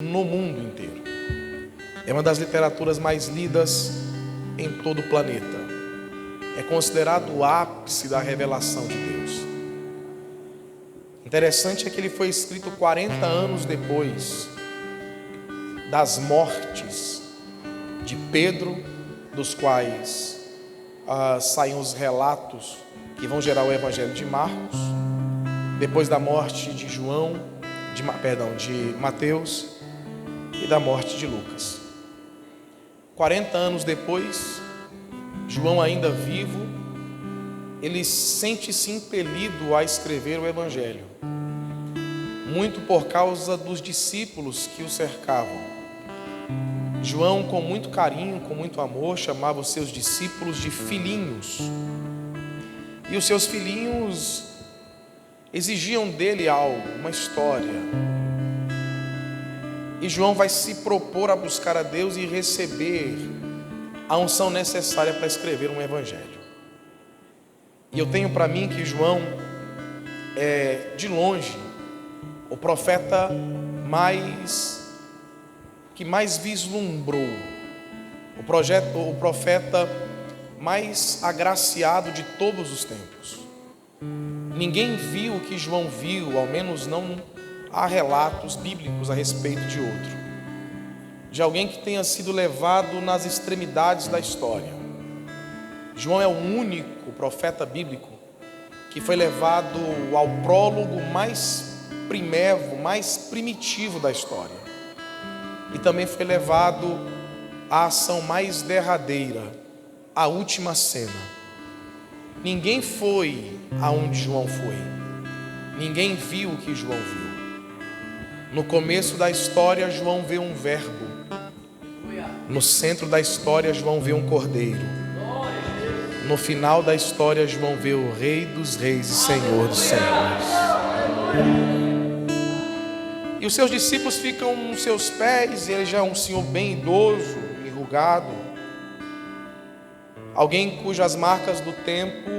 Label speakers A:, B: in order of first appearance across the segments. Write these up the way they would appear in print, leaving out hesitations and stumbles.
A: no mundo inteiro. É uma das literaturas mais lidas em todo o planeta. É considerado o ápice da revelação de Deus. Interessante é que ele foi escrito 40 anos depois das mortes de Pedro, dos quais saem os relatos que vão gerar o Evangelho de Marcos, depois da morte de de Mateus e da morte de Lucas. 40 anos depois, João ainda vivo, ele sente-se impelido a escrever o Evangelho, muito por causa dos discípulos que o cercavam. João, com muito carinho, com muito amor, chamava os seus discípulos de filhinhos. E os seus filhinhos exigiam dele algo, uma história. E João vai se propor a buscar a Deus e receber a unção necessária para escrever um evangelho. E eu tenho para mim que João é, de longe, o profeta que mais vislumbrou, o profeta mais agraciado de todos os tempos. Ninguém viu o que João viu, ao menos não há relatos bíblicos a respeito de outro, de alguém que tenha sido levado nas extremidades da história. João é o único profeta bíblico que foi levado ao prólogo mais primevo, mais primitivo da história, e também foi levado à ação mais derradeira, a última cena. Ninguém foi aonde João foi, ninguém viu o que João viu. No começo da história, João vê um verbo. No centro da história, João vê um cordeiro. No final da história, João vê o Rei dos Reis e Senhor dos Senhores. E os seus discípulos ficam nos seus pés, e ele já é um senhor bem idoso, enrugado, alguém cujas marcas do tempo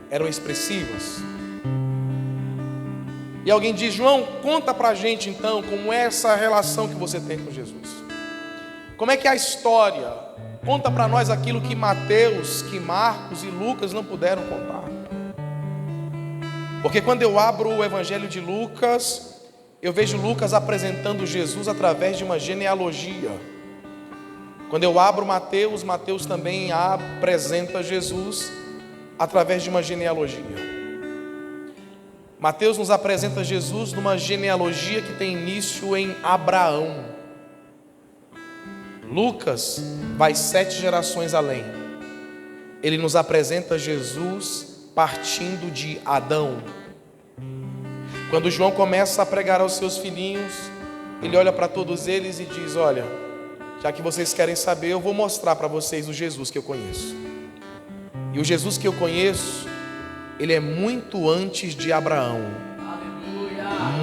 A: eram expressivas. E alguém diz: João, conta pra gente então como é essa relação que você tem com Jesus. Como é que é a história? Conta para nós aquilo que Mateus, que Marcos e Lucas não puderam contar. Porque quando eu abro o Evangelho de Lucas, eu vejo Lucas apresentando Jesus através de uma genealogia. Quando eu abro Mateus, Mateus também apresenta Jesus através de uma genealogia. Mateus nos apresenta Jesus numa genealogia que tem início em Abraão. Lucas vai 7 gerações além. Ele nos apresenta Jesus partindo de Adão. Quando João começa a pregar aos seus filhinhos, ele olha para todos eles e diz: olha, já que vocês querem saber, eu vou mostrar para vocês o Jesus que eu conheço. E o Jesus que eu conheço, ele é muito antes de Abraão,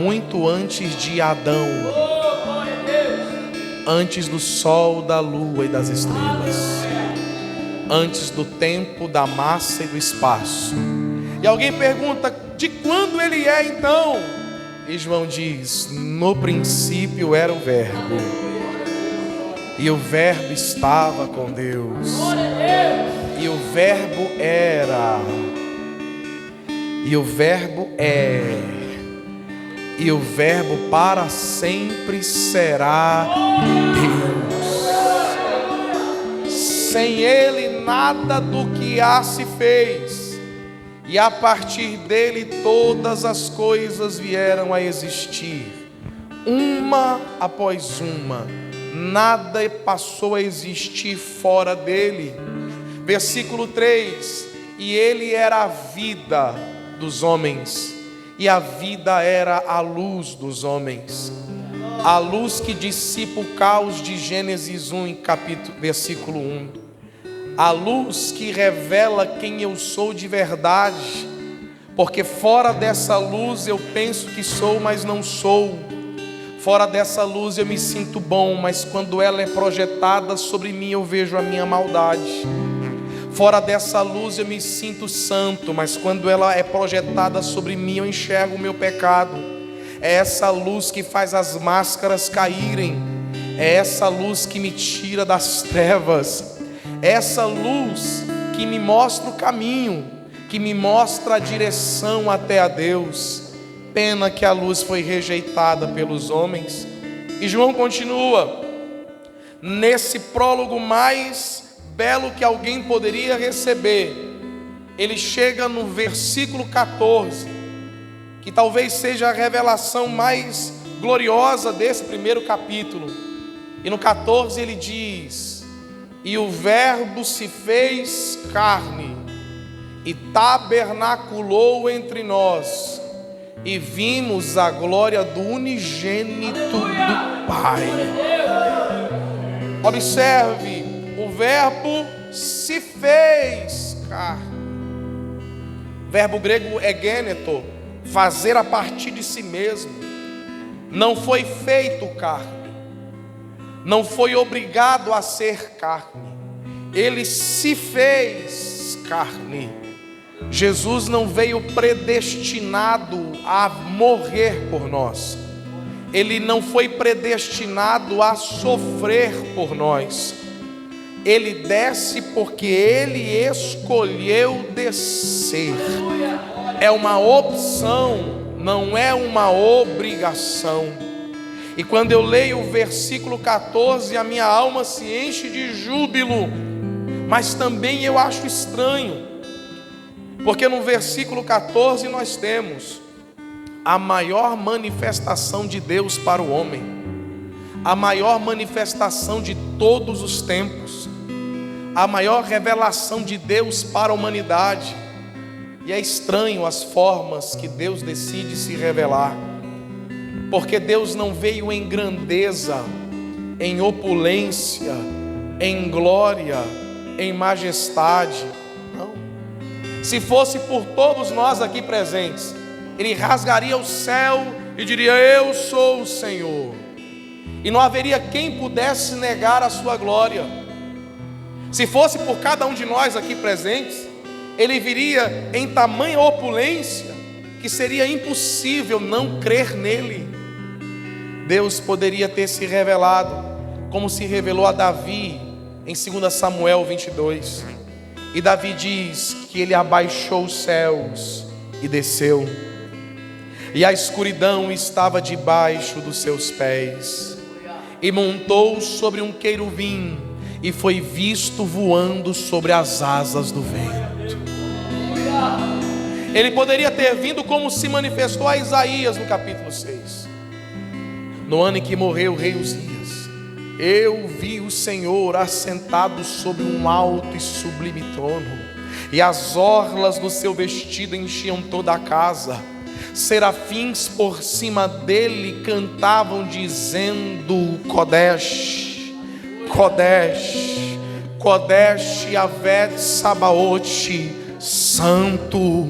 A: muito antes de Adão, antes do sol, da lua e das estrelas, antes do tempo, da massa e do espaço. E alguém pergunta: de quando ele é então? E João diz: no princípio era o Verbo, e o Verbo estava com Deus, e o Verbo era, e o Verbo é, e o Verbo para sempre será Deus. Sem Ele nada do que há se fez, e a partir dele todas as coisas vieram a existir, uma após uma, nada passou a existir fora dele. Versículo 3: e ele era a vida dos homens, e a vida era a luz dos homens. A luz que dissipa o caos de Gênesis 1, versículo 1. A luz que revela quem eu sou de verdade, porque fora dessa luz eu penso que sou, mas não sou. Fora dessa luz eu me sinto bom, mas quando ela é projetada sobre mim eu vejo a minha maldade. Fora dessa luz eu me sinto santo, mas quando ela é projetada sobre mim eu enxergo o meu pecado. É essa luz que faz as máscaras caírem. É essa luz que me tira das trevas. É essa luz que me mostra o caminho, que me mostra a direção até a Deus. Pena que a luz foi rejeitada pelos homens. E João continua, nesse prólogo mais belo que alguém poderia receber. Ele chega no versículo 14, que talvez seja a revelação mais gloriosa desse primeiro capítulo. E no 14 ele diz: e o Verbo se fez carne e tabernaculou entre nós, e vimos a glória do unigênito do Pai. Observe, o Verbo se fez carne. O verbo grego egeneto, fazer a partir de si mesmo. Não foi feito carne, não foi obrigado a ser carne, ele se fez carne. Jesus não veio predestinado a morrer por nós, ele não foi predestinado a sofrer por nós. Ele desce porque ele escolheu descer. É uma opção, não é uma obrigação. E quando eu leio o versículo 14, a minha alma se enche de júbilo. Mas também eu acho estranho, porque no versículo 14 nós temos a maior manifestação de Deus para o homem, a maior manifestação de todos os tempos, a maior revelação de Deus para a humanidade. E é estranho as formas que Deus decide se revelar, porque Deus não veio em grandeza, em opulência, em glória, em majestade. Não. Se fosse por todos nós aqui presentes, Ele rasgaria o céu e diria: eu sou o Senhor, e não haveria quem pudesse negar a sua glória. Se fosse por cada um de nós aqui presentes, Ele viria em tamanha opulência que seria impossível não crer nele. Deus poderia ter se revelado como se revelou a Davi em 2 Samuel 22. E Davi diz que ele abaixou os céus e desceu, e a escuridão estava debaixo dos seus pés, e montou sobre um querubim, e foi visto voando sobre as asas do vento. Ele poderia ter vindo como se manifestou a Isaías no capítulo 6. No ano em que morreu o rei Uzias, eu vi o Senhor assentado sobre um alto e sublime trono, e as orlas do seu vestido enchiam toda a casa. Serafins por cima dele cantavam dizendo: Kodesh, Kodesh, Kodesh Yahvé Sabaote, Santo,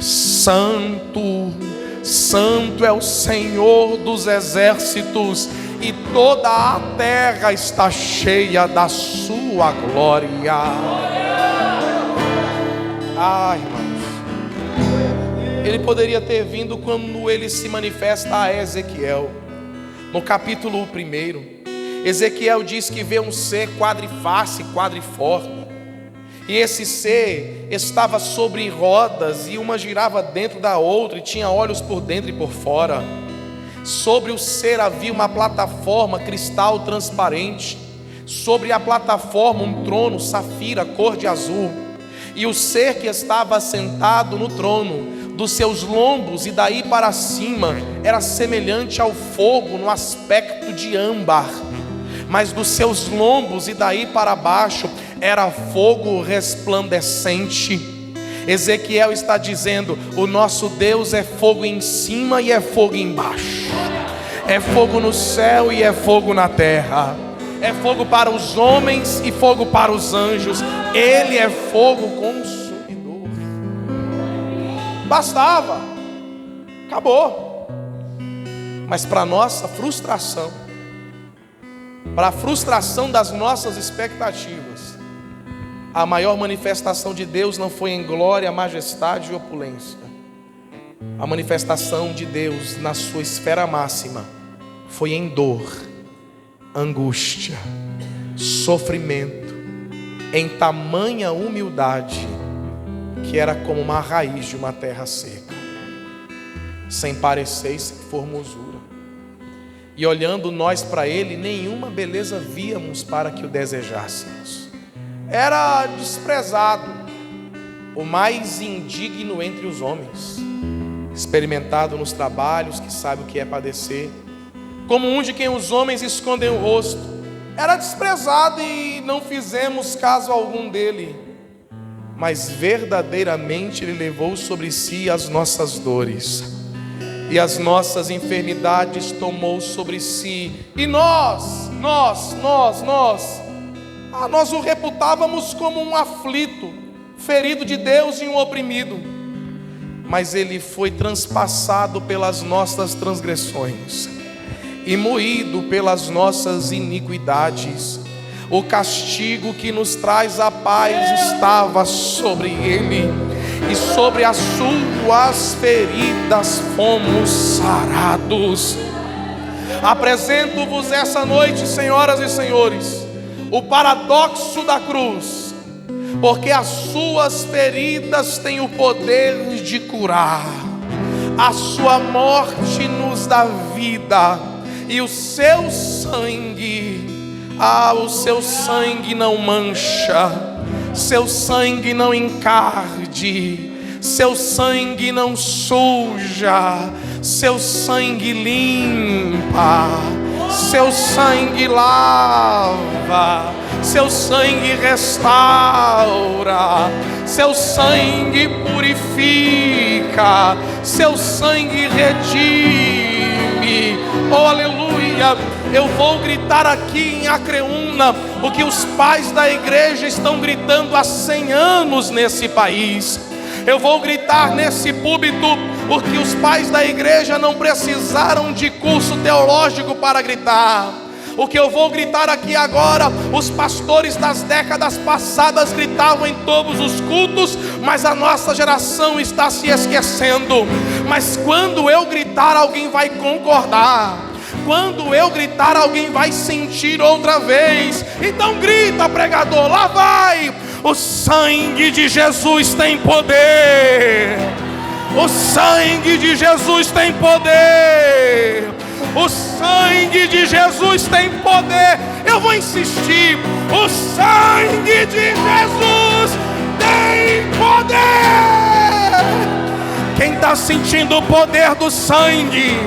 A: Santo, Santo é o Senhor dos exércitos, e toda a terra está cheia da sua glória. Ai, irmãos, ele poderia ter vindo quando ele se manifesta a Ezequiel, no capítulo 1. Ezequiel diz que vê um ser quadriface, quadriforme, e esse ser estava sobre rodas, e uma girava dentro da outra, e tinha olhos por dentro e por fora. Sobre o ser havia uma plataforma cristal transparente, sobre a plataforma um trono safira cor de azul, e o ser que estava sentado no trono, dos seus lombos e daí para cima era semelhante ao fogo no aspecto de âmbar, mas dos seus lombos e daí para baixo era fogo resplandecente. Ezequiel está dizendo: o nosso Deus é fogo em cima e é fogo embaixo, é fogo no céu e é fogo na terra, é fogo para os homens e fogo para os anjos. Ele é fogo consumidor. Bastava, acabou. Mas para nossa frustração, para a frustração das nossas expectativas, a maior manifestação de Deus não foi em glória, majestade e opulência, A manifestação de Deus na sua esfera máxima foi em dor, angústia, sofrimento, em tamanha humildade, que era como uma raiz de uma terra seca, sem parecer e sem formosura. E olhando nós para Ele, nenhuma beleza víamos para que o desejássemos. Era desprezado, o mais indigno entre os homens, experimentado nos trabalhos, que sabe o que é padecer, como um de quem os homens escondem o rosto. Era desprezado e não fizemos caso algum dele, mas verdadeiramente Ele levou sobre si as nossas dores e as nossas enfermidades tomou sobre si. E nós o reputávamos como um aflito, ferido de Deus e um oprimido. Mas Ele foi transpassado pelas nossas transgressões e moído pelas nossas iniquidades. O castigo que nos traz a paz estava sobre Ele, e sobre as suas feridas fomos sarados. Apresento-vos essa noite, senhoras e senhores, o paradoxo da cruz, porque as suas feridas têm o poder de curar, a sua morte nos dá vida, e o seu sangue, o seu sangue não mancha, seu sangue não encarde, seu sangue não suja, seu sangue limpa, seu sangue lava, seu sangue restaura, seu sangue purifica, seu sangue redime. Oh, aleluia! Eu vou gritar aqui em Acreúna o que os pais da igreja estão gritando há 100 anos nesse país. Eu vou gritar nesse púlpito o que os pais da igreja não precisaram de curso teológico para gritar. O que eu vou gritar aqui agora, os pastores das décadas passadas gritavam em todos os cultos, mas a nossa geração está se esquecendo. Mas quando eu gritar, alguém vai concordar. Quando eu gritar, alguém vai sentir outra vez. Então grita, pregador, lá vai. O sangue de Jesus tem poder. O sangue de Jesus tem poder. O sangue de Jesus tem poder. Eu vou insistir. O sangue de Jesus tem poder. Quem está sentindo o poder do sangue?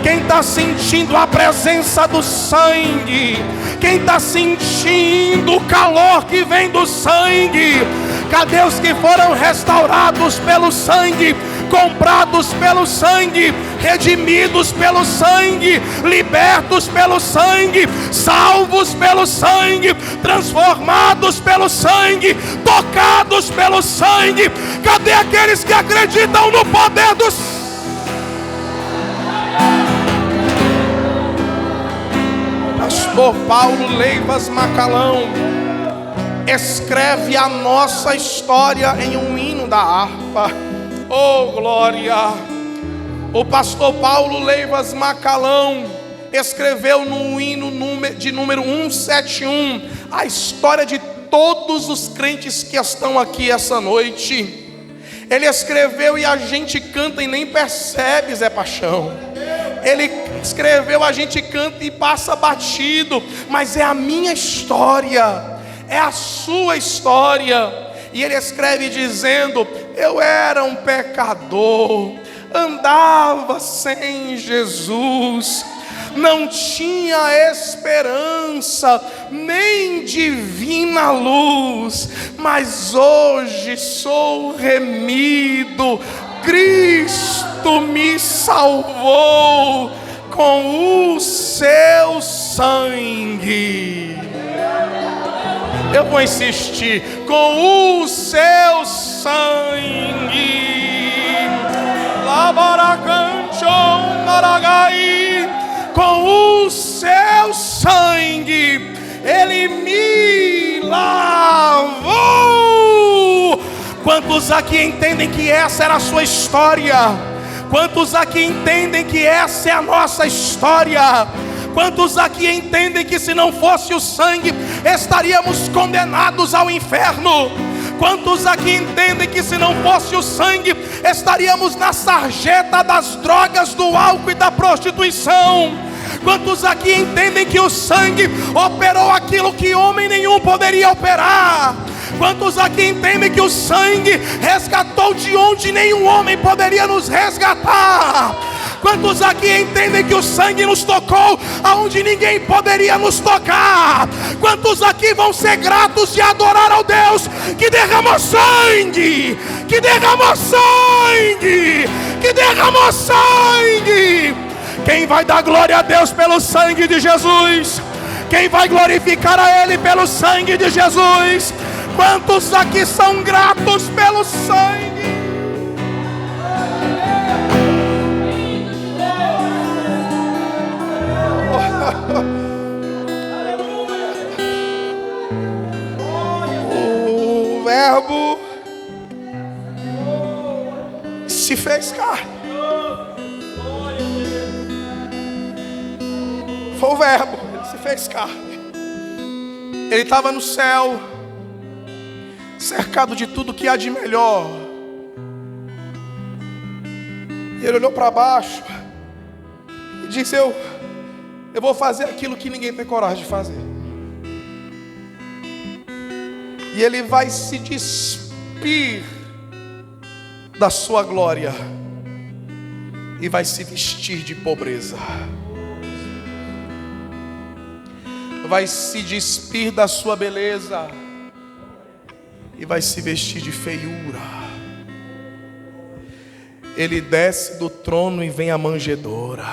A: Quem está sentindo a presença do sangue? Quem está sentindo o calor que vem do sangue? Cadê os que foram restaurados pelo sangue, comprados pelo sangue, redimidos pelo sangue, libertos pelo sangue, salvos pelo sangue, transformados pelo sangue, tocados pelo sangue? Cadê aqueles que acreditam no poder do sangue? Pastor Paulo Leivas Macalão escreve a nossa história em um hino da harpa. Oh, glória! O pastor Paulo Leivas Macalão escreveu no hino de número 171 a história de todos os crentes que estão aqui essa noite. Ele escreveu e a gente canta e nem percebe, Zé Paixão. Ele escreveu, a gente canta e passa batido, mas é a minha história, é a sua história. E ele escreve dizendo: eu era um pecador, andava sem Jesus, não tinha esperança, nem divina luz, mas hoje sou remido, Cristo me salvou com o seu sangue. Eu vou insistir, com o seu sangue, Labaracanchon Maragai, com o seu sangue, Ele me lavou. Quantos aqui entendem que essa era a sua história? Quantos aqui entendem que essa é a nossa história? Quantos aqui entendem que se não fosse o sangue, estaríamos condenados ao inferno? Quantos aqui entendem que se não fosse o sangue, estaríamos na sarjeta das drogas, do álcool e da prostituição? Quantos aqui entendem que o sangue operou aquilo que homem nenhum poderia operar? Quantos aqui entendem que o sangue resgatou de onde nenhum homem poderia nos resgatar? Quantos aqui entendem que o sangue nos tocou aonde ninguém poderia nos tocar? Quantos aqui vão ser gratos e adorar ao Deus que derramou sangue, que derramou sangue, que derramou sangue? Quem vai dar glória a Deus pelo sangue de Jesus? Quem vai glorificar a Ele pelo sangue de Jesus? Quantos aqui são gratos pelo sangue? O Verbo se fez carne. Foi o Verbo, ele se fez carne. Ele estava no céu, cercado de tudo que há de melhor. E ele olhou para baixo e disse: eu vou fazer aquilo que ninguém tem coragem de fazer. E ele vai se despir da sua glória e vai se vestir de pobreza. Vai se despir da sua beleza e vai se vestir de feiura. Ele desce do trono e vem à manjedoura.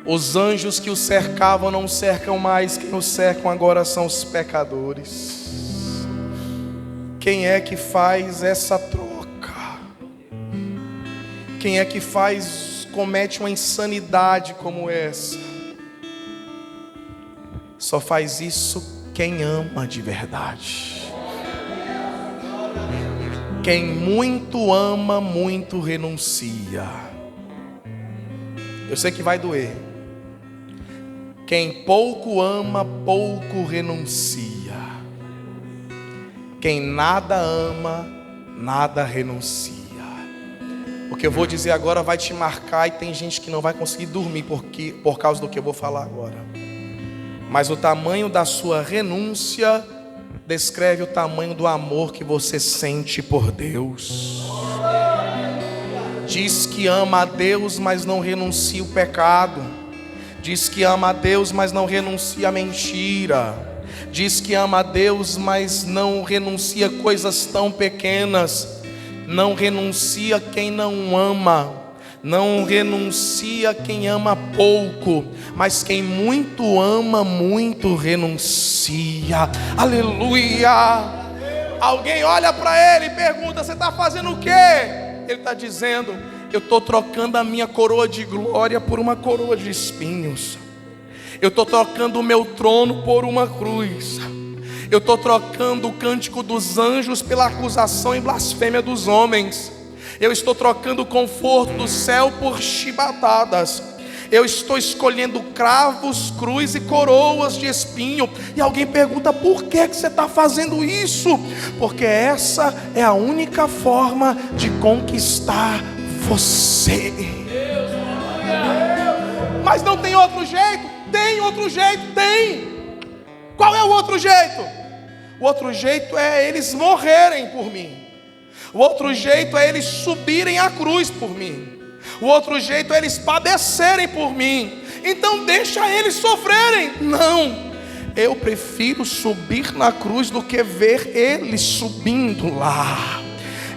A: Os anjos que o cercavam não cercam mais, quem o cercam agora são os pecadores. Quem é que faz essa troca? Quem é que comete uma insanidade como essa? Só faz isso quem ama de verdade. Quem muito ama, muito renuncia. Eu sei que vai doer. Quem pouco ama, pouco renuncia. Quem nada ama, nada renuncia. O que eu vou dizer agora vai te marcar, e tem gente que não vai conseguir dormir por causa do que eu vou falar agora. Mas o tamanho da sua renúncia descreve o tamanho do amor que você sente por Deus. Diz que ama a Deus, mas não renuncia o pecado. Diz que ama a Deus, mas não renuncia a mentira. Diz que ama a Deus, mas não renuncia coisas tão pequenas. Não renuncia quem não ama. Não renuncia quem ama pouco, mas quem muito ama, muito renuncia. Aleluia! Alguém olha para ele e pergunta: você está fazendo o quê? Ele está dizendo: eu estou trocando a minha coroa de glória por uma coroa de espinhos. Eu estou trocando o meu trono por uma cruz. Eu estou trocando o cântico dos anjos pela acusação e blasfêmia dos homens. Eu estou trocando o conforto do céu por chibatadas. Eu estou escolhendo cravos, cruz e coroas de espinho. E alguém pergunta: por que você está fazendo isso? Porque essa é a única forma de conquistar você. Mas não tem outro jeito? Tem outro jeito, tem. Qual é o outro jeito? O outro jeito é eles morrerem por mim. O outro jeito é eles subirem a cruz por mim. O outro jeito é eles padecerem por mim. Então deixa eles sofrerem. Não, eu prefiro subir na cruz do que ver eles subindo lá.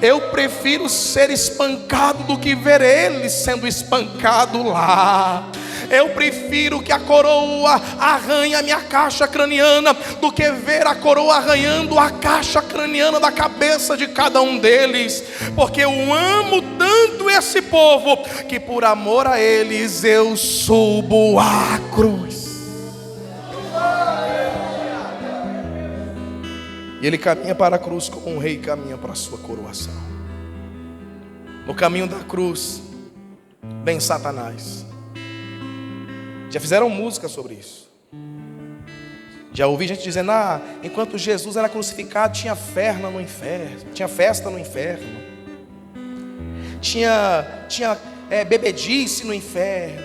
A: Eu prefiro ser espancado do que ver eles sendo espancado lá. Eu prefiro que a coroa arranhe a minha caixa craniana do que ver a coroa arranhando a caixa craniana da cabeça de cada um deles. Porque eu amo tanto esse povo que por amor a eles eu subo a cruz. E ele caminha para a cruz como um rei caminha para a sua coroação. No caminho da cruz, vem Satanás. Já fizeram música sobre isso. Já ouvi gente dizendo: enquanto Jesus era crucificado, tinha festa no inferno. Tinha bebedice no inferno,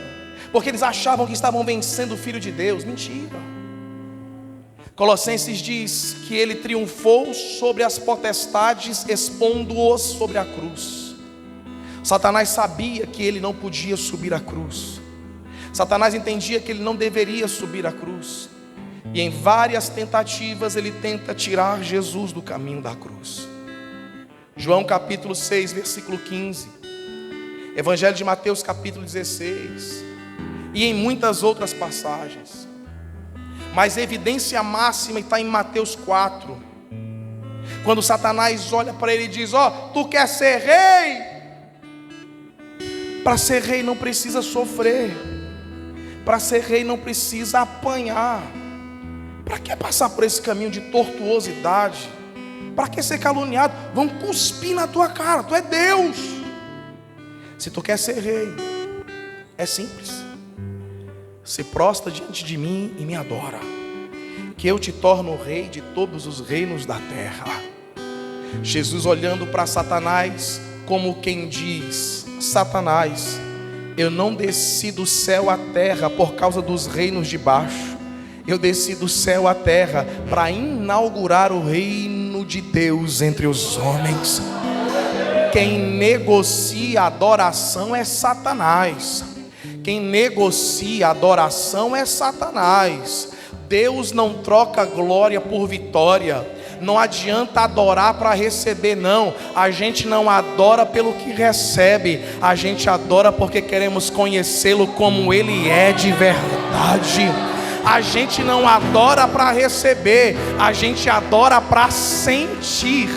A: porque eles achavam que estavam vencendo o Filho de Deus. Mentira. Colossenses diz que ele triunfou sobre as potestades, expondo-os sobre a cruz. Satanás sabia que ele não podia subir a cruz. Satanás entendia que ele não deveria subir a cruz. E em várias tentativas ele tenta tirar Jesus do caminho da cruz. João capítulo 6, versículo 15. Evangelho de Mateus capítulo 16. E em muitas outras passagens. Mas a evidência máxima está em Mateus 4. Quando Satanás olha para ele e diz: tu quer ser rei? Para ser rei não precisa sofrer. Para ser rei não precisa apanhar. Para que passar por esse caminho de tortuosidade? Para que ser caluniado? Vão cuspir na tua cara. Tu é Deus. Se tu quer ser rei, é simples. Se prostra diante de mim e me adora, que eu te torno rei de todos os reinos da terra. Jesus olhando para Satanás como quem diz: Satanás, eu não desci do céu à terra por causa dos reinos de baixo. Eu desci do céu à terra para inaugurar o reino de Deus entre os homens. Quem negocia adoração é Satanás. Quem negocia adoração é Satanás. Deus não troca glória por vitória. Não adianta adorar para receber, não. A gente não adora pelo que recebe. A gente adora porque queremos conhecê-lo como Ele é de verdade. A gente não adora para receber. A gente adora para sentir.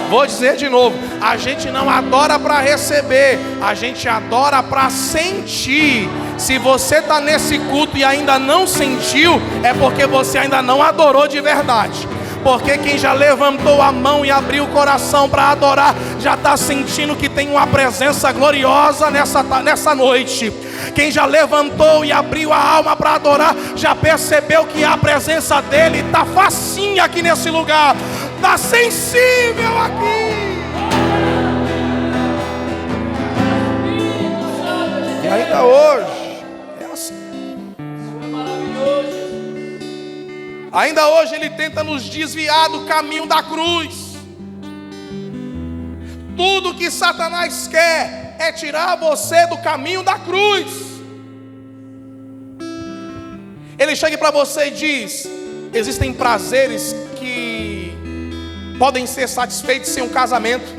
A: Vou dizer de novo: a gente não adora para receber, a gente adora para sentir. Se você está nesse culto e ainda não sentiu, é porque você ainda não adorou de verdade. Porque quem já levantou a mão e abriu o coração para adorar, já está sentindo que tem uma presença gloriosa nessa noite. Quem já levantou e abriu a alma para adorar, já percebeu que a presença dele está facinha aqui nesse lugar. Está sensível aqui. E ainda hoje é assim. Ainda hoje ele tenta nos desviar do caminho da cruz. Tudo que Satanás quer é tirar você do caminho da cruz. Ele chega para você e diz: existem prazeres que podem ser satisfeitos sem um casamento.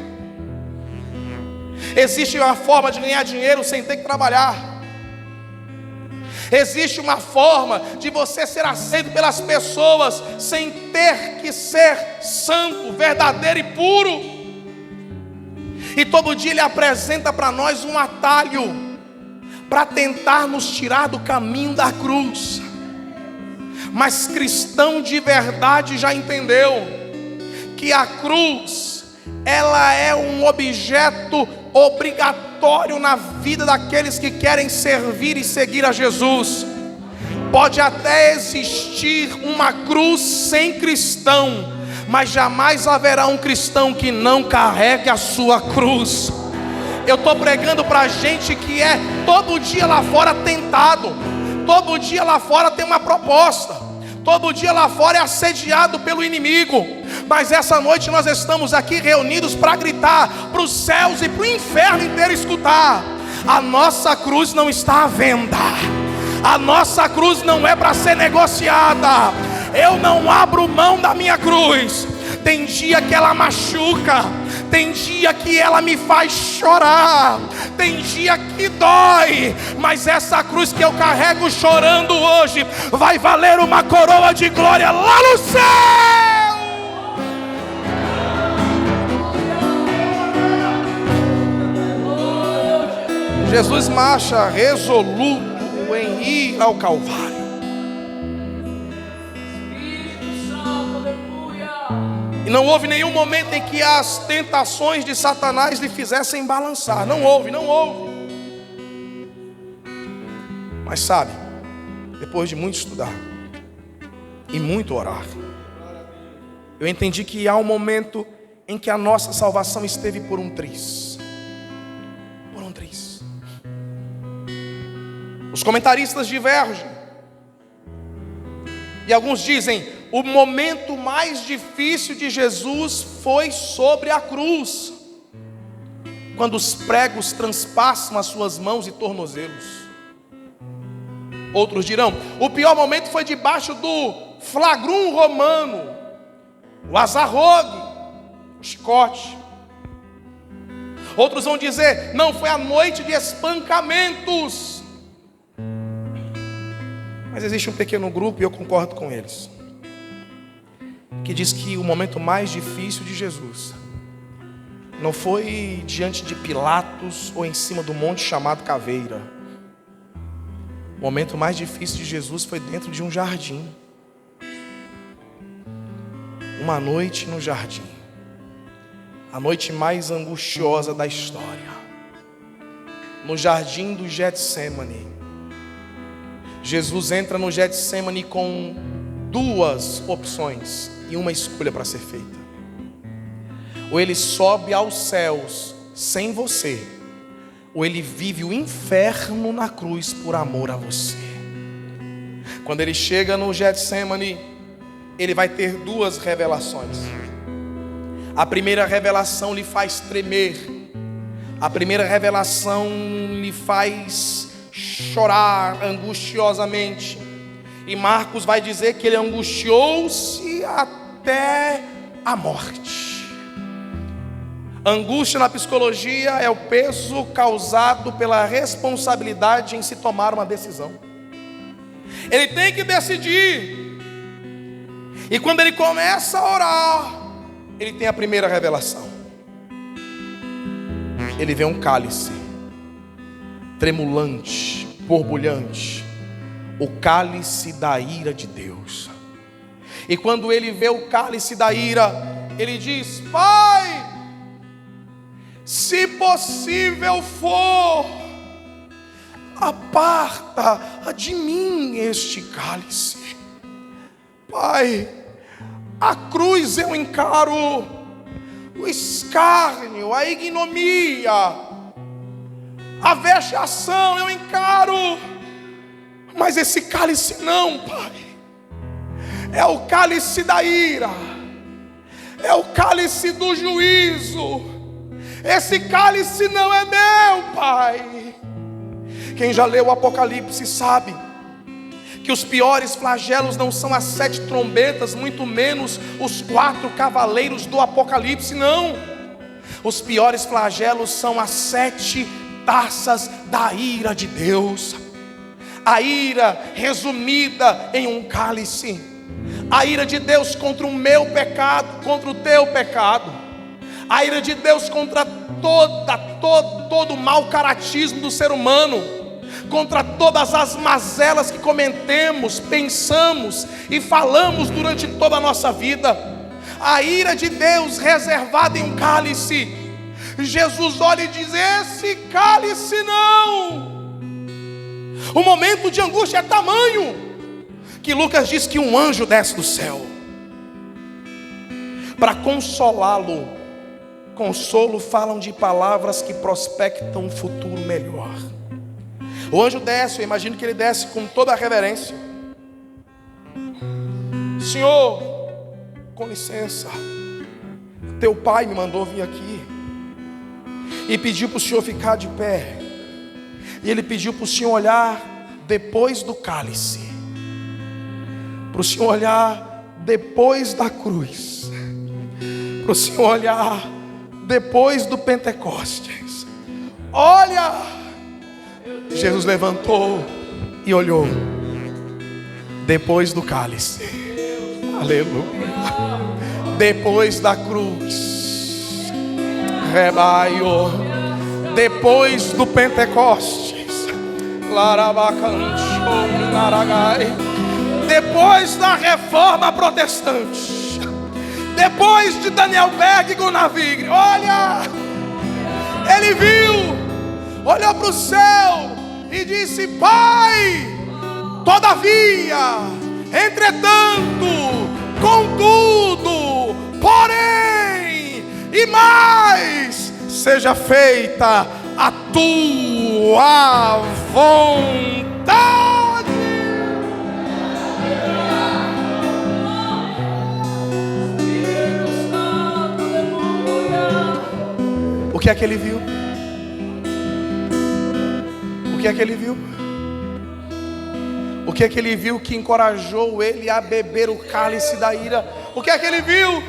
A: Existe uma forma de ganhar dinheiro sem ter que trabalhar. Existe uma forma de você ser aceito pelas pessoas sem ter que ser santo, verdadeiro e puro. E todo dia ele apresenta para nós um atalho para tentar nos tirar do caminho da cruz. Mas cristão de verdade já entendeu que a cruz, ela é um objeto obrigatório na vida daqueles que querem servir e seguir a Jesus. Pode até existir uma cruz sem cristão, mas jamais haverá um cristão que não carregue a sua cruz. Eu estou pregando para gente que é todo dia lá fora tentado, todo dia lá fora tem uma proposta, todo dia lá fora é assediado pelo inimigo. Mas essa noite nós estamos aqui reunidos para gritar para os céus e para o inferno inteiro escutar: a nossa cruz não está à venda. A nossa cruz não é para ser negociada. Eu não abro mão da minha cruz. Tem dia que ela machuca, tem dia que ela me faz chorar, tem dia que dói, mas essa cruz que eu carrego chorando hoje vai valer uma coroa de glória lá no céu. Jesus marcha resoluto em ir ao Calvário. E não houve nenhum momento em que as tentações de Satanás lhe fizessem balançar. Não houve. Mas sabe, depois de muito estudar e muito orar, eu entendi que há um momento em que a nossa salvação esteve por um triz. Por um triz. Os comentaristas divergem. E alguns dizem: o momento mais difícil de Jesus foi sobre a cruz, quando os pregos transpassam as suas mãos e tornozelos. Outros dirão: o pior momento foi debaixo do flagrum romano, o azarrogue, o chicote. Outros vão dizer: não, foi a noite de espancamentos. Mas existe um pequeno grupo, e eu concordo com eles, que diz que o momento mais difícil de Jesus não foi diante de Pilatos ou em cima do monte chamado Caveira. O momento mais difícil de Jesus foi dentro de um jardim. Uma noite no jardim. A noite mais angustiosa da história. No jardim do Getsemane. Jesus entra no Getsemane com duas opções e uma escolha para ser feita. Ou ele sobe aos céus sem você, ou ele vive o inferno na cruz por amor a você. Quando ele chega no Getsemane, ele vai ter duas revelações. A primeira revelação lhe faz tremer. A primeira revelação lhe faz chorar angustiosamente. E Marcos vai dizer que ele angustiou-se até a morte. Angústia na psicologia é o peso causado pela responsabilidade em se tomar uma decisão. Ele tem que decidir. E quando ele começa a orar, ele tem a primeira revelação. Ele vê um cálice tremulante, borbulhante, o cálice da ira de Deus. E quando ele vê o cálice da ira, ele diz: Pai, se possível for, aparta de mim este cálice. Pai, a cruz eu encaro, o escárnio, a ignomia, a vexação eu encaro, mas esse cálice não, Pai. É o cálice da ira, é o cálice do juízo. Esse cálice não é meu, Pai. Quem já leu o Apocalipse sabe que os piores flagelos não são as 7 trombetas, muito menos os 4 cavaleiros do Apocalipse, não. Os piores flagelos são as 7 taças da ira de Deus. A ira resumida em um cálice. A ira de Deus contra o meu pecado, contra o teu pecado. A ira de Deus contra todo o mau caratismo do ser humano, contra todas as mazelas que cometemos, pensamos e falamos durante toda a nossa vida. A ira de Deus reservada em um cálice. Jesus olha e diz: esse cálice não. O momento de angústia é tamanho que Lucas diz que um anjo desce do céu para consolá-lo. Consolo falam de palavras que prospectam um futuro melhor. O anjo desce, eu imagino que ele desce com toda a reverência. Senhor, com licença, teu pai me mandou vir aqui e pediu para o senhor ficar de pé. E ele pediu para o senhor olhar depois do cálice, para o senhor olhar depois da cruz, para o senhor olhar depois do Pentecostes. Olha, Jesus levantou e olhou depois do cálice. Aleluia. Depois da cruz, rebaio, depois do Pentecostes, depois da reforma protestante, Depois de Daniel Berg e Gunnar Wigner, olha, ele viu, olhou para o céu e disse: Pai, todavia, entretanto, contudo, porém, e mais, seja feita a tua vontade. O que é que ele viu? O que é que ele viu? O que é que ele viu que encorajou ele a beber o cálice da ira? O que é que ele viu?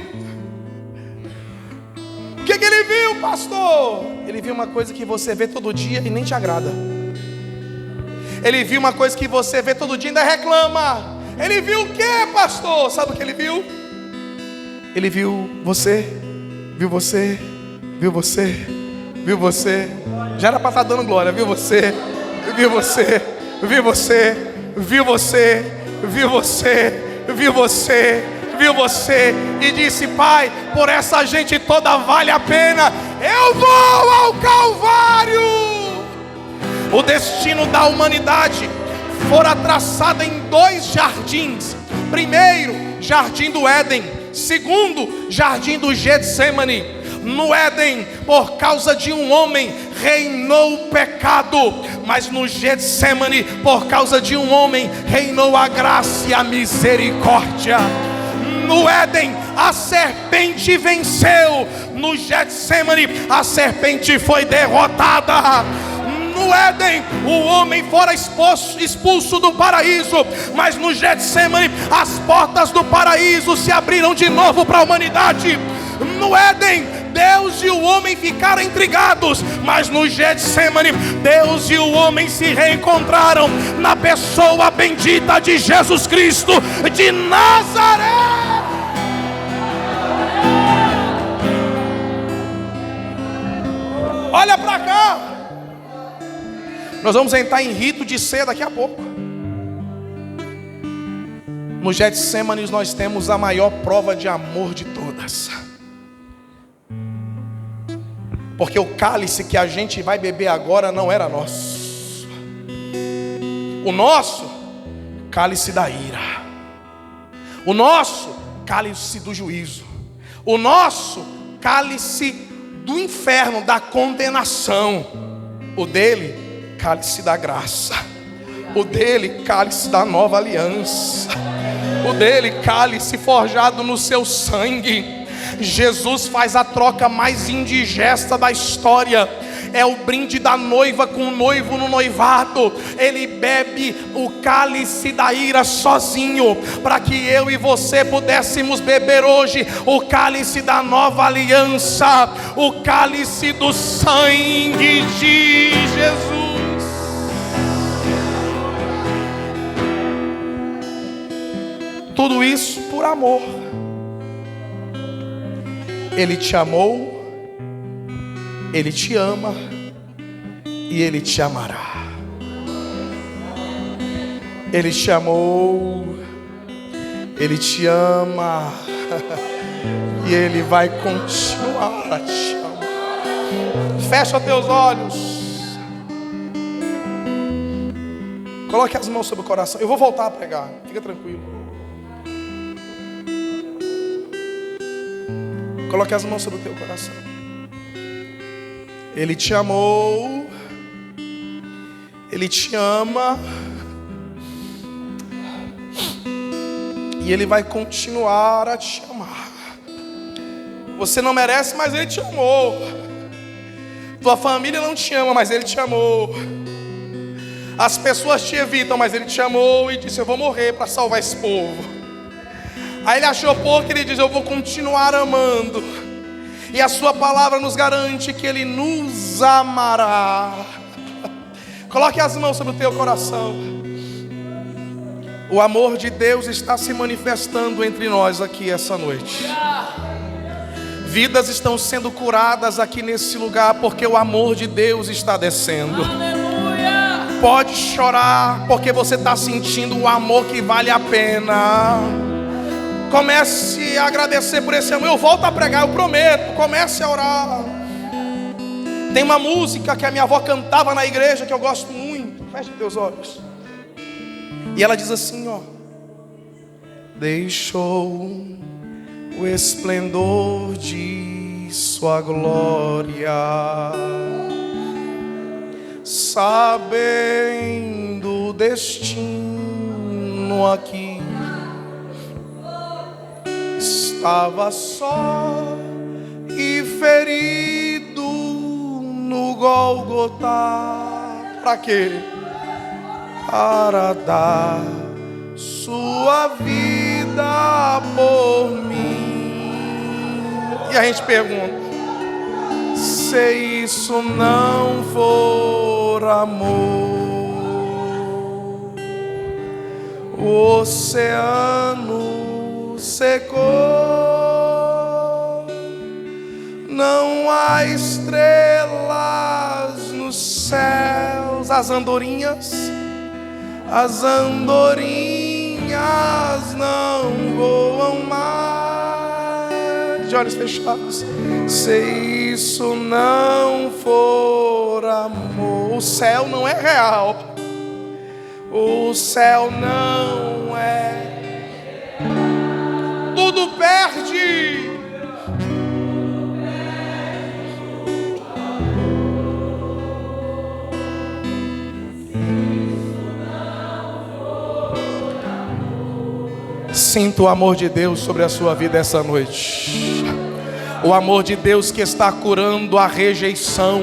A: O que é que ele viu, pastor? Ele viu uma coisa que você vê todo dia e nem te agrada. Ele viu uma coisa que você vê todo dia e ainda reclama. Ele viu o que, pastor? Sabe o que ele viu? Ele viu você, viu você, viu você, viu você. Já era para estar dando glória, viu você, viu você, viu você, viu você, viu você, viu você, viu você, e disse: Pai, por essa gente toda vale a pena, eu vou ao Calvário. O destino da humanidade fora traçado em 2 jardins. Primeiro, jardim do Éden. Segundo, jardim do Getsemane. No Éden, por causa de um homem, reinou o pecado. Mas no Getsemane, por causa de um homem, reinou a graça e a misericórdia. No Éden, a serpente venceu. No Getsemane, a serpente foi derrotada. No Éden, o homem fora expulso do paraíso, mas no Getsemane, as portas do paraíso se abriram de novo para a humanidade. No Éden, Deus e o homem ficaram intrigados, mas no Getsemane, Deus e o homem se reencontraram na pessoa bendita de Jesus Cristo de Nazaré. Olha para cá. Nós vamos entrar em rito de ceia daqui a pouco. No Getsemane nós temos a maior prova de amor de todas. Porque o cálice que a gente vai beber agora não era nosso. O nosso, cálice da ira. O nosso, cálice do juízo. O nosso, cálice do inferno, da condenação. O dele, cálice da graça. O dele, cálice da nova aliança. O dele, cálice forjado no seu sangue. Jesus faz a troca mais indigesta da história. É o brinde da noiva com o noivo no noivado. Ele bebe o cálice da ira sozinho, para que eu e você pudéssemos beber hoje o cálice da nova aliança, o cálice do sangue de Jesus. Tudo isso por amor. Ele te amou, Ele te ama e Ele te amará. Ele te amou, Ele te ama e Ele vai continuar a te amar. Fecha teus olhos. Coloque as mãos sobre o coração. Eu vou voltar a pregar, fica tranquilo. Coloque as mãos sobre o teu coração. Ele te amou, Ele te ama e Ele vai continuar a te amar. Você não merece, mas Ele te amou. Tua família não te ama, mas Ele te amou. As pessoas te evitam, mas Ele te amou e disse: eu vou morrer para salvar esse povo. Aí ele achou pouco, ele diz: eu vou continuar amando. E a sua palavra nos garante que Ele nos amará. Coloque as mãos sobre o teu coração. O amor de Deus está se manifestando entre nós aqui essa noite. Vidas estão sendo curadas aqui nesse lugar, porque o amor de Deus está descendo. Aleluia. Pode chorar, porque você está sentindo o amor que vale a pena. Comece a agradecer por esse amor. Eu volto a pregar, eu prometo. Comece a orar. Tem uma música que a minha avó cantava na igreja que eu gosto muito. Feche teus olhos. E ela diz assim, ó: deixou o esplendor de sua glória, sabendo o destino aqui, estava só e ferido no Gólgota. Para quê? Para dar sua vida por mim. E a gente pergunta: se isso não for amor, o oceano secou, não há estrelas nos céus, as andorinhas não voam mais. De olhos fechados. Se isso não for amor, o céu não é real. O céu não é. Tudo perde. Sinta o amor de Deus sobre a sua vida essa noite. O amor de Deus que está curando a rejeição.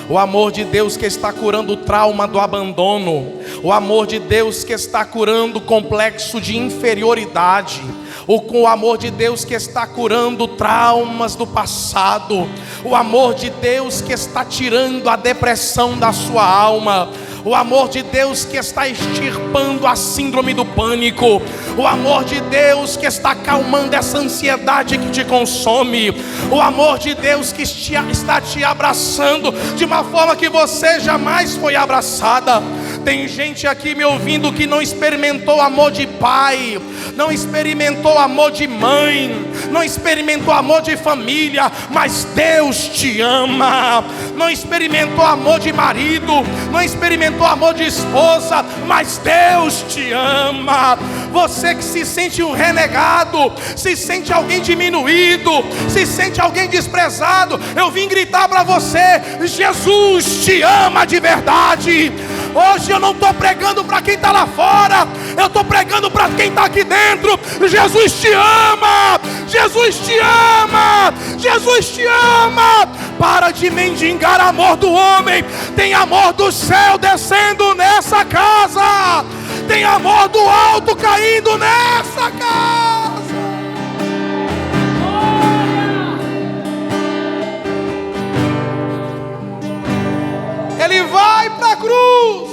A: O amor de Deus que está curando o trauma do abandono. O amor de Deus que está curando o complexo de inferioridade. O amor de Deus que está curando traumas do passado. O amor de Deus que está tirando a depressão da sua alma. O amor de Deus que está extirpando a síndrome do pânico. O amor de Deus que está acalmando essa ansiedade que te consome. O amor de Deus que está te abraçando de uma forma que você jamais foi abraçada. Tem gente aqui me ouvindo que não experimentou amor de pai, não experimentou amor de mãe, não experimentou amor de família, mas Deus te ama. Não experimentou amor de marido, não experimentou amor de esposa, mas Deus te ama. Você que se sente um renegado, se sente alguém diminuído, se sente alguém desprezado, eu vim gritar para você: Jesus te ama de verdade. Hoje eu não estou pregando para quem está lá fora, eu estou pregando para quem está aqui dentro. Jesus te ama, Jesus te ama, Jesus te ama. Para de mendigar amor do homem, tem amor do céu descendo nessa casa, tem amor do alto caindo nessa casa. Ele vai para a cruz.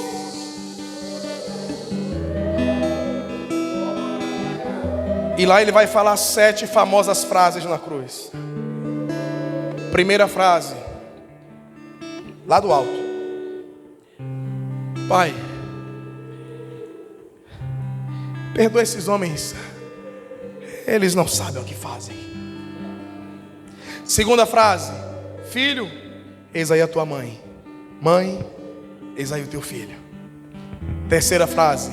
A: E lá ele vai falar 7 famosas frases na cruz. Primeira frase, lá do alto: Pai, perdoa esses homens, eles não sabem o que fazem. Segunda frase: Filho, eis aí a tua mãe. Mãe, eis aí o teu filho. Terceira frase: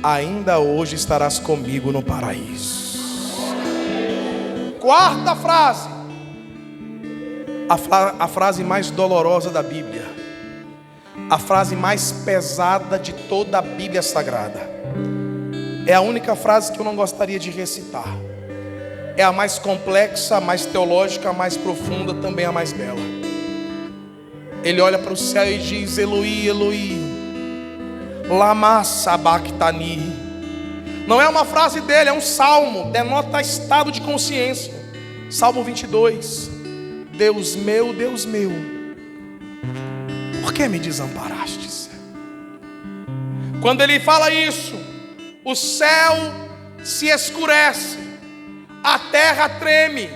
A: ainda hoje estarás comigo no paraíso. Quarta frase, a frase mais dolorosa da Bíblia, a frase mais pesada de toda a Bíblia Sagrada. É a única frase que eu não gostaria de recitar. É a mais complexa, a mais teológica, a mais profunda, também a mais bela. Ele olha para o céu e diz: Eloi, Eloi, lama sabachthani. Não é uma frase dele, é um salmo, denota estado de consciência. Salmo 22. Deus meu, por que me desamparastes? Quando ele fala isso, o céu se escurece, a terra treme.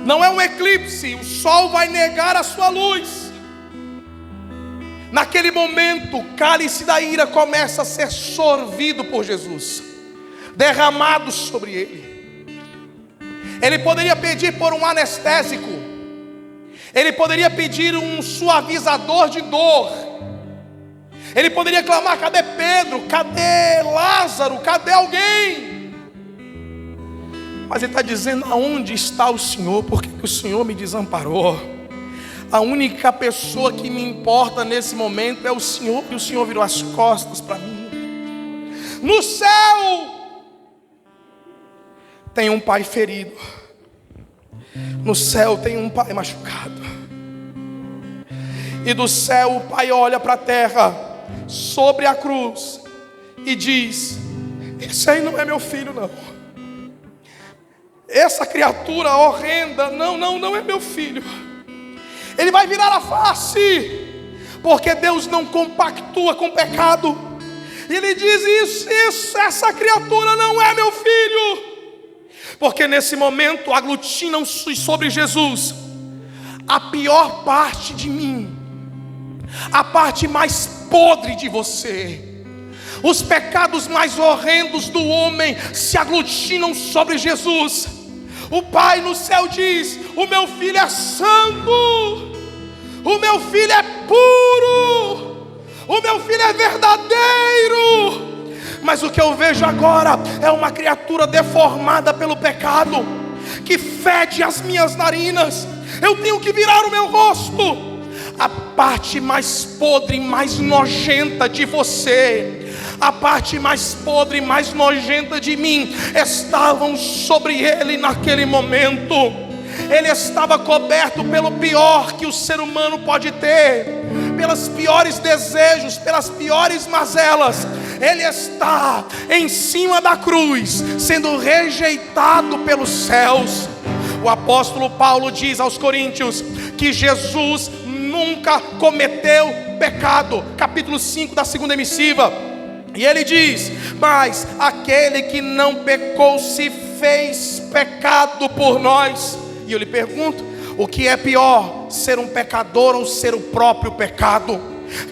A: Não é um eclipse, o sol vai negar a sua luz. Naquele momento, o cálice da ira começa a ser sorvido por Jesus. derramado sobre ele. Ele poderia pedir por um anestésico, ele poderia pedir um suavizador de dor, ele poderia clamar: cadê Pedro? Cadê Lázaro? Cadê alguém? Mas ele está dizendo: aonde está o Senhor? Porque o Senhor me desamparou. A única pessoa que me importa nesse momento é o Senhor, e o Senhor virou as costas para mim. No céu tem um pai ferido, no céu tem um pai machucado, e do céu o pai olha para a terra, sobre a cruz, e diz: esse aí não é meu filho não, essa criatura horrenda não é meu filho. Ele vai virar a face, porque Deus não compactua com o pecado. E ele diz: essa criatura não é meu filho. Porque nesse momento aglutinam-se sobre Jesus a pior parte de mim, a parte mais podre de você. Os pecados mais horrendos do homem se aglutinam sobre Jesus. O Pai no céu diz: o meu filho é santo, o meu filho é puro, o meu filho é verdadeiro. Mas o que eu vejo agora é uma criatura deformada pelo pecado, que fede as minhas narinas. Eu tenho que virar o meu rosto. A parte mais podre, mais nojenta de você, a parte mais podre, mais nojenta de mim, estavam sobre ele naquele momento. Ele estava coberto pelo pior que o ser humano pode ter, pelos piores desejos, pelas piores mazelas. Ele está em cima da cruz, sendo rejeitado pelos céus. O apóstolo Paulo diz aos Coríntios que Jesus nunca cometeu pecado, capítulo 5 da segunda emissiva. E ele diz: mas aquele que não pecou se fez pecado por nós. E eu lhe pergunto: o que é pior, ser um pecador ou ser o próprio pecado?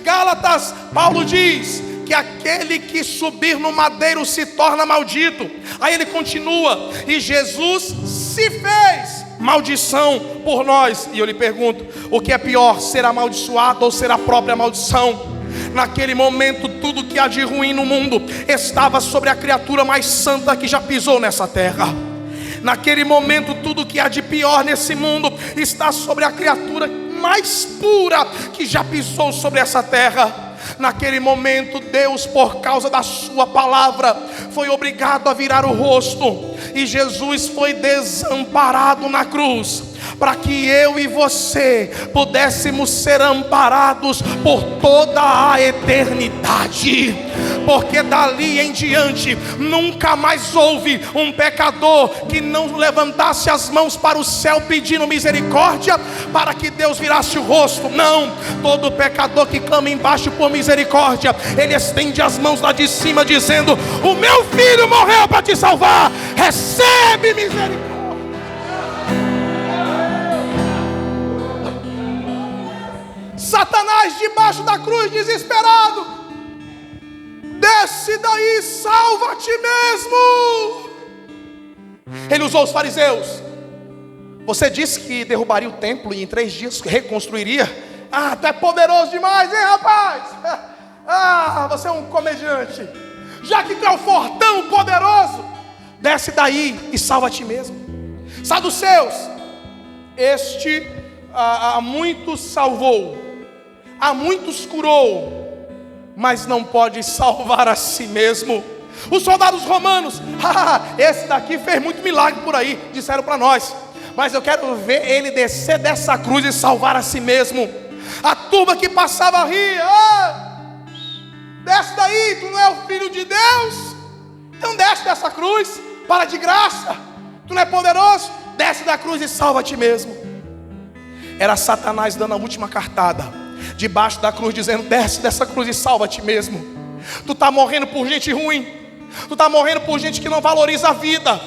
A: Gálatas, Paulo diz que aquele que subir no madeiro se torna maldito. Aí ele continua: e Jesus se fez maldição por nós. E eu lhe pergunto: o que é pior, ser amaldiçoado ou ser a própria maldição? Naquele momento, tudo que há de ruim no mundo estava sobre a criatura mais santa que já pisou nessa terra. Naquele momento, tudo que há de pior nesse mundo está sobre a criatura mais pura que já pisou sobre essa terra. Naquele momento, Deus, por causa da sua palavra, foi obrigado a virar o rosto, e Jesus foi desamparado na cruz, para que eu e você pudéssemos ser amparados por toda a eternidade. Porque dali em diante nunca mais houve um pecador que não levantasse as mãos para o céu pedindo misericórdia, para que Deus virasse o rosto. Não, todo pecador que clama embaixo por misericórdia, ele estende as mãos lá de cima dizendo: o meu filho morreu para te salvar, recebe misericórdia. Satanás debaixo da cruz, desesperado: desce daí, salva a ti mesmo. Ele usou os fariseus: você disse que derrubaria o templo e em 3 dias reconstruiria. Ah, tu é poderoso demais, hein, rapaz? Ah, você é um comediante. Já que tu é o fortão poderoso, desce daí e salva a ti mesmo. Saduceus: este a muitos salvou, a muitos curou, mas não pode salvar a si mesmo. Os soldados romanos: esse daqui fez muito milagre por aí, disseram para nós, mas eu quero ver ele descer dessa cruz e salvar a si mesmo. A turma que passava ria: desce daí, tu não é o filho de Deus? Então desce dessa cruz, para de graça. Tu não é poderoso? Desce da cruz e salva a ti mesmo. Era Satanás dando a última cartada debaixo da cruz, dizendo: desce dessa cruz e salva a ti mesmo. Tu está morrendo por gente ruim, tu está morrendo por gente que não valoriza a vida,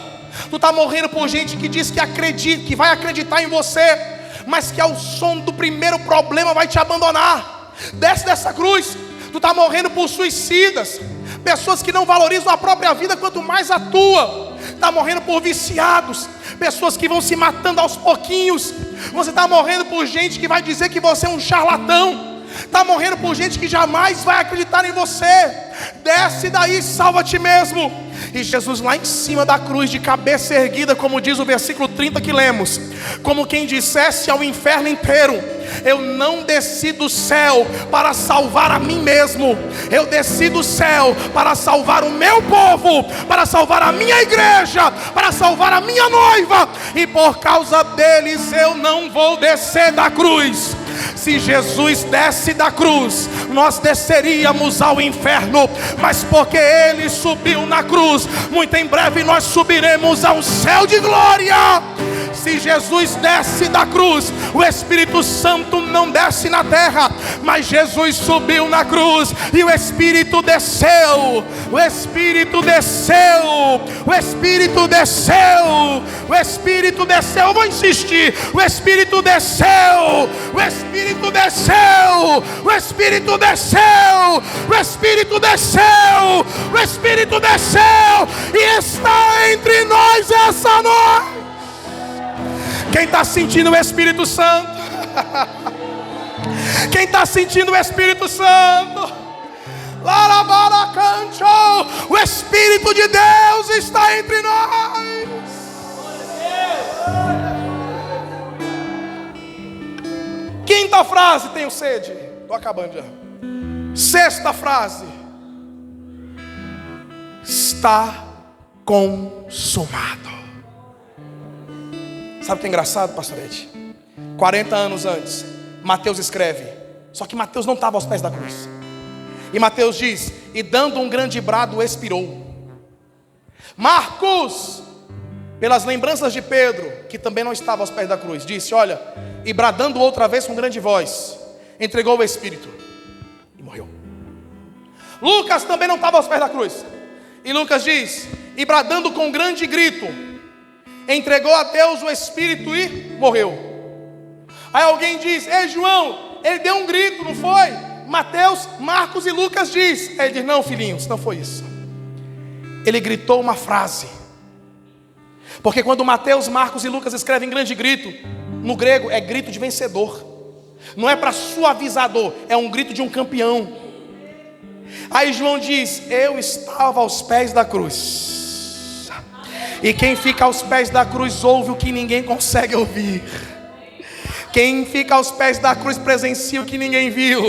A: tu está morrendo por gente que diz que acredita, que vai acreditar em você, mas que ao som do primeiro problema vai te abandonar. Desce dessa cruz. Tu está morrendo por suicidas, pessoas que não valorizam a própria vida, quanto mais a tua. Está morrendo por viciados, pessoas que vão se matando aos pouquinhos. Você está morrendo por gente que vai dizer que você é um charlatão. Está morrendo por gente que jamais vai acreditar em você. Desce daí, salva a ti mesmo. E Jesus lá em cima da cruz, de cabeça erguida, como diz o versículo 30 que lemos, como quem dissesse ao inferno inteiro: eu não desci do céu para salvar a mim mesmo, eu desci do céu para salvar o meu povo, para salvar a minha igreja, para salvar a minha noiva, e por causa deles eu não vou descer da cruz. Se Jesus desce da cruz, nós desceríamos ao inferno, mas porque Ele subiu na cruz, muito em breve nós subiremos ao céu de glória. Se Jesus desce da cruz, o Espírito Santo não desce na terra, mas Jesus subiu na cruz e o Espírito desceu. O Espírito desceu. O Espírito desceu. O Espírito desceu. Eu vou insistir. O Espírito desceu. O Espírito desceu. O Espírito desceu. O Espírito desceu. O Espírito desceu e está entre nós essa noite. Quem está sentindo o Espírito Santo? Quem está sentindo o Espírito Santo? O Espírito de Deus está entre nós. Quinta frase: tenho sede. Estou acabando já. Sexta frase: está consumado. Sabe o que é engraçado, pastorete? 40 anos antes, Mateus escreve. Só que Mateus não estava aos pés da cruz. E Mateus diz: e dando um grande brado expirou. Marcos, pelas lembranças de Pedro, que também não estava aos pés da cruz, disse: olha, e bradando outra vez com grande voz, entregou o Espírito e morreu. Lucas também não estava aos pés da cruz. E Lucas diz: e bradando com grande grito, entregou a Deus o Espírito e morreu. Aí alguém diz: ei João, ele deu um grito, não foi? Mateus, Marcos e Lucas diz. Ele diz: não, filhinhos, não foi isso. Ele gritou uma frase. Porque quando Mateus, Marcos e Lucas escrevem grande grito, no grego é grito de vencedor. Não é para suavizador, é um grito de um campeão. Aí João diz: eu estava aos pés da cruz. E quem fica aos pés da cruz ouve o que ninguém consegue ouvir. Quem fica aos pés da cruz presencia o que ninguém viu.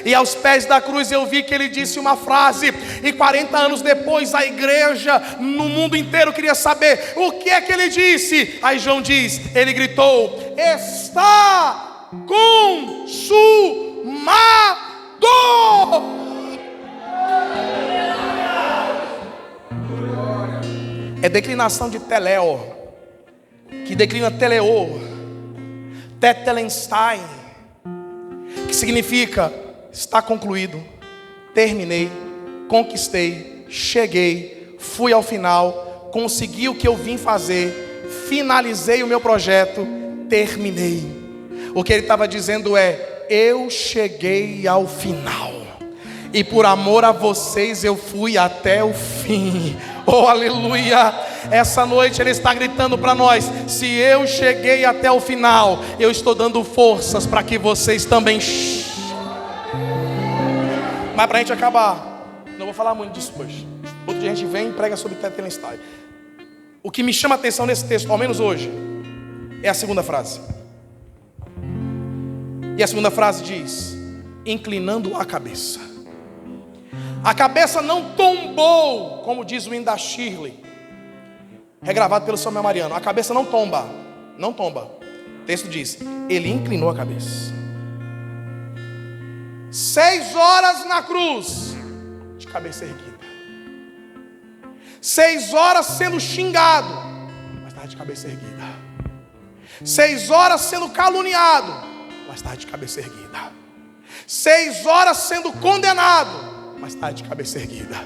A: E aos pés da cruz eu vi que ele disse uma frase. E 40 anos depois a igreja no mundo inteiro queria saber o que é que ele disse. Aí João diz, ele gritou: está consumado. É declinação de teleo, que declina teleo, tetelestai, que significa está concluído, terminei, conquistei, cheguei, fui ao final, consegui o que eu vim fazer, finalizei o meu projeto, terminei. O que ele estava dizendo é: eu cheguei ao final, e por amor a vocês eu fui até o fim. Oh, aleluia! Essa noite ele está gritando para nós: se eu cheguei até o final, eu estou dando forças para que vocês também. Mas para a gente acabar, não vou falar muito disso hoje. Outro dia a gente vem e prega sobre tetelestai. O que me chama a atenção nesse texto, ao menos hoje, é a segunda frase. E a segunda frase diz: inclinando a cabeça. A cabeça não tombou, como diz o hino da Shirley, regravado pelo Samuel Mariano. A cabeça não tomba, não tomba. O texto diz: ele inclinou a cabeça. 6 horas na cruz, de cabeça erguida. 6 horas sendo xingado, mas estava de cabeça erguida. 6 horas sendo caluniado, mas estava de cabeça erguida. 6 horas sendo condenado, mas estava de cabeça erguida.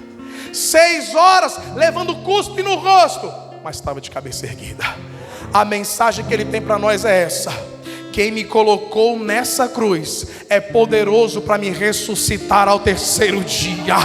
A: 6 horas levando cuspe no rosto, mas estava de cabeça erguida. A mensagem que ele tem para nós é essa: quem me colocou nessa cruz é poderoso para me ressuscitar ao terceiro dia.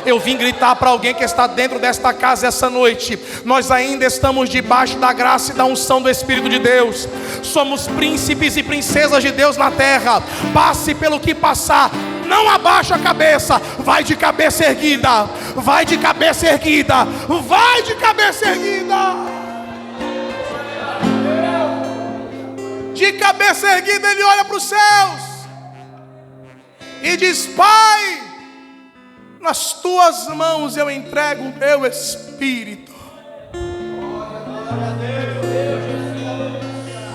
A: Eu vim gritar para alguém que está dentro desta casa essa noite: nós ainda estamos debaixo da graça e da unção do Espírito de Deus. Somos príncipes e princesas de Deus na terra. Passe pelo que passar, não abaixa a cabeça. Vai de cabeça erguida. Vai de cabeça erguida. Vai de cabeça erguida. De cabeça erguida ele olha para os céus e diz: Pai, nas tuas mãos eu entrego o meu espírito.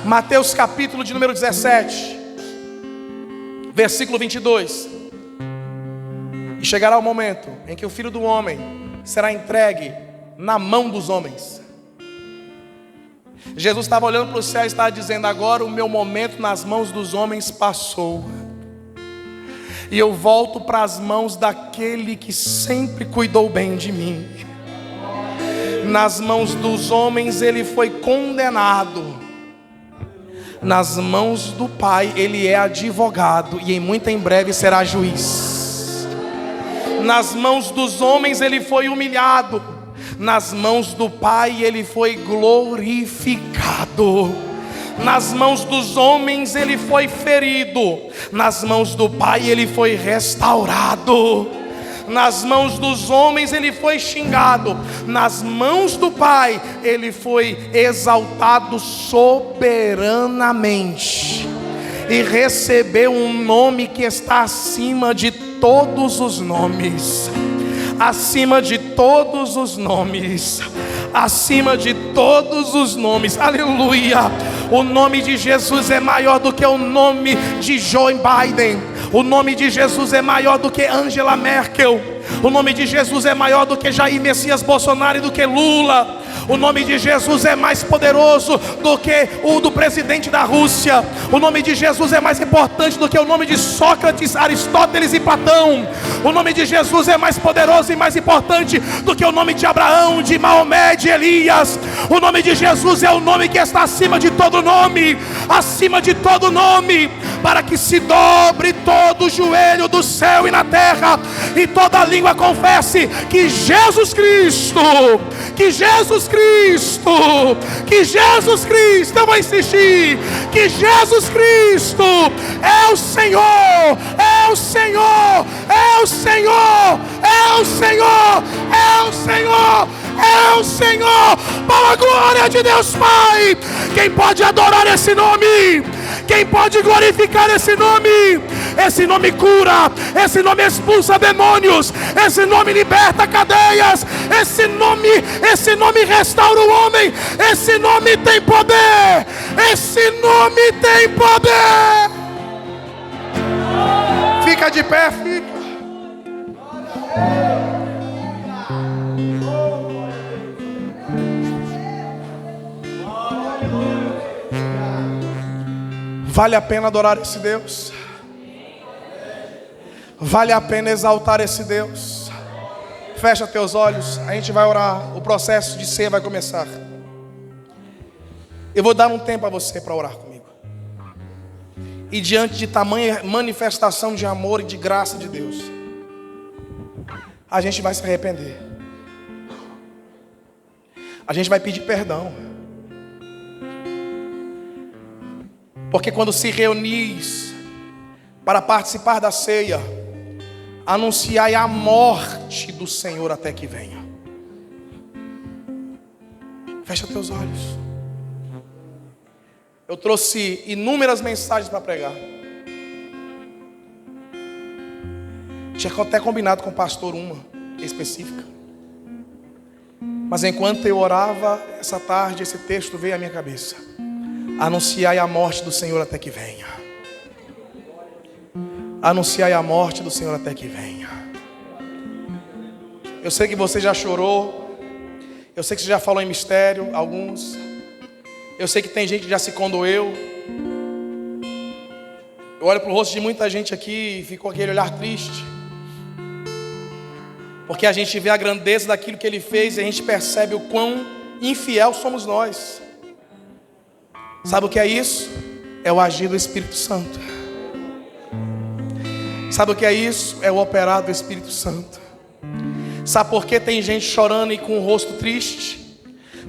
A: Mateus capítulo de número 17, versículo 22. E chegará o momento em que o Filho do Homem será entregue na mão dos homens. Jesus estava olhando para o céu e estava dizendo: agora o meu momento nas mãos dos homens passou, e eu volto para as mãos daquele que sempre cuidou bem de mim. Nas mãos dos homens ele foi condenado, nas mãos do Pai ele é advogado, e muito em breve será juiz. Nas mãos dos homens ele foi humilhado, nas mãos do Pai ele foi glorificado. Nas mãos dos homens ele foi ferido, nas mãos do Pai ele foi restaurado. Nas mãos dos homens ele foi xingado, nas mãos do Pai ele foi exaltado soberanamente, e recebeu um nome que está acima de todos os nomes. Acima de todos os nomes, acima de todos os nomes, aleluia. O nome de Jesus é maior do que o nome de Joe Biden. O nome de Jesus é maior do que Angela Merkel. O nome de Jesus é maior do que Jair Messias Bolsonaro e do que Lula. O nome de Jesus é mais poderoso do que o do presidente da Rússia. O nome de Jesus é mais importante do que o nome de Sócrates, Aristóteles e Platão. O nome de Jesus é mais poderoso e mais importante do que o nome de Abraão, de Maomé, de Elias. O nome de Jesus é o nome que está acima de todo nome, acima de todo nome, para que se dobre todo o joelho do céu e na terra, e toda língua confesse que Jesus Cristo, que Jesus Cristo, que Jesus Cristo, eu vou insistir, que Jesus Cristo é o Senhor, é o Senhor, é o Senhor, é o Senhor, é o Senhor, é o Senhor, para a glória de Deus Pai. Quem pode adorar esse nome? Quem pode glorificar esse nome? Esse nome cura, esse nome expulsa demônios, esse nome liberta cadeias, esse nome restaura o homem, esse nome tem poder, esse nome tem poder. Fica de pé, fica. Vale a pena adorar esse Deus. Vale a pena exaltar esse Deus. Fecha teus olhos, a gente vai orar. O processo de ceia vai começar. Eu vou dar um tempo a você para orar comigo. E diante de tamanha manifestação de amor e de graça de Deus, a gente vai se arrepender. A gente vai pedir perdão. Porque quando se reunis para participar da ceia, anunciai a morte do Senhor até que venha. Fecha teus olhos. Eu trouxe inúmeras mensagens para pregar. Tinha até combinado com o pastor uma específica. Mas enquanto eu orava essa tarde, esse texto veio à minha cabeça. Anunciai a morte do Senhor até que venha. Anunciai a morte do Senhor até que venha. Eu sei que você já chorou. Eu sei que você já falou em mistério, alguns. Eu sei que tem gente que já se condoeu. Eu olho para o rosto de muita gente aqui e ficou aquele olhar triste. Porque a gente vê a grandeza daquilo que Ele fez e a gente percebe o quão infiel somos nós. Sabe o que é isso? É o agir do Espírito Santo. Sabe o que é isso? É o operar do Espírito Santo. Sabe por que tem gente chorando e com o rosto triste?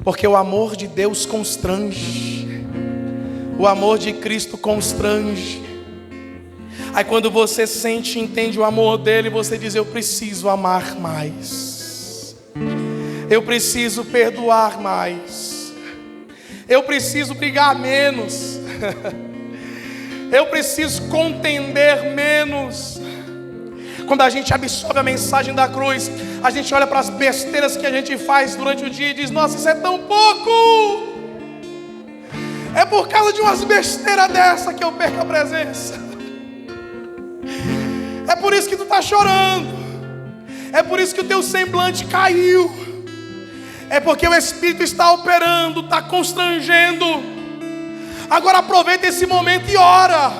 A: Porque o amor de Deus constrange. O amor de Cristo constrange. Aí quando você sente e entende o amor dele, você diz: eu preciso amar mais. Eu preciso perdoar mais. Eu preciso brigar menos. Eu preciso contender menos. Quando a gente absorve a mensagem da cruz, a gente olha para as besteiras que a gente faz durante o dia e diz: nossa, isso é tão pouco. É por causa de umas besteiras dessa que eu perco a presença. É por isso que tu está chorando. É por isso que o teu semblante caiu. É porque o Espírito está operando, está constrangendo. Agora aproveita esse momento e ora.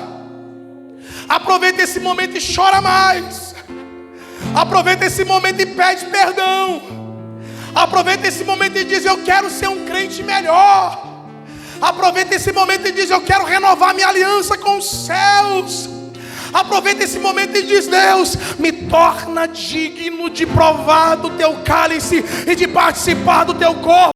A: Aproveita esse momento e chora mais. Aproveita esse momento e pede perdão. Aproveita esse momento e diz: eu quero ser um crente melhor. Aproveita esse momento e diz: eu quero renovar minha aliança com os céus. Aproveita esse momento e diz: Deus, me torna digno de provar do teu cálice e de participar do teu corpo.